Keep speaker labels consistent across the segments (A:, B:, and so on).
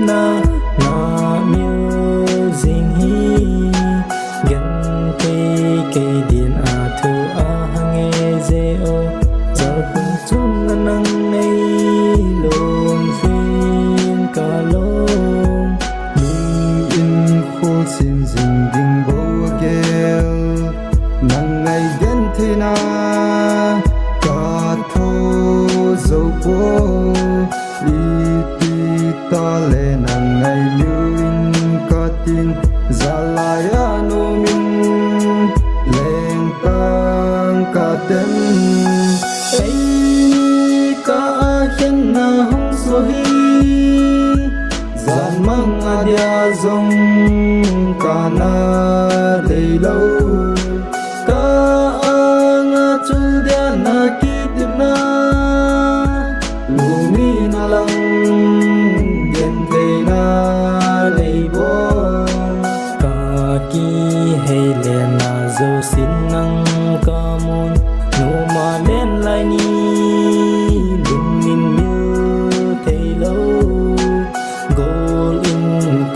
A: na na miu ding hi gan cây điện thu hange je o giờ khung chung nang nei lom fin ka lom
B: lung in khô xin ding ding bo gel nang ngày gen thế na ka tho dâu po ta le nang ngày luin ka tin zalaya no min leng tang ka tem
A: ai ka khen na hong so hi zan mang adia zong ka na dei lo ka anga chul dia na ki tip na lumi na lang gen te na lei bo ka ki hei le na zo sin nang ka mun no ma len lai ni lung in miu te lo gol in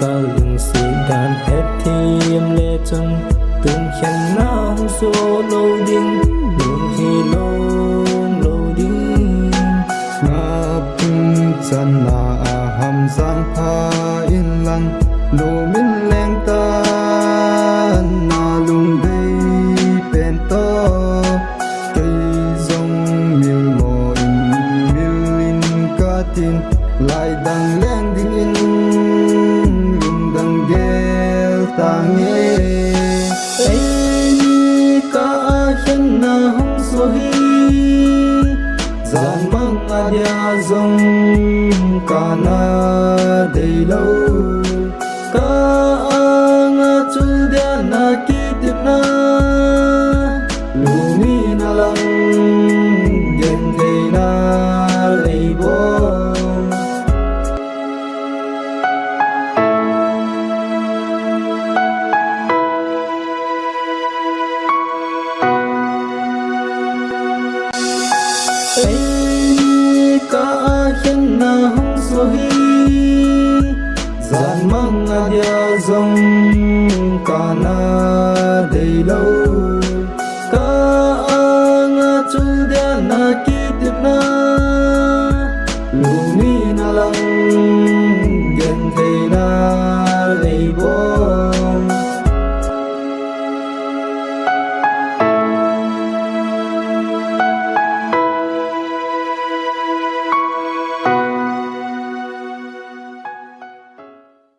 A: ka lung sin dan het thiam le chun tung khen na hong so lo ding lung hi lo ding
B: na pung chan na ham sang pha in lang lo min leng ta na lung dei pen to cây dòng miêu mò in ca tin lại đang leng ding in lung đang gel ta nghe
A: ai ka khen na hong so hi zan mang adia zong ka na dei lo ka anga chul dia na ki tip na lumi na lang gen te na lei bo ai ka khen na hong so hi zan mang adia zong ka na dei lo ka anga chul dia na ki tip na lumi na lang gen te na lei bo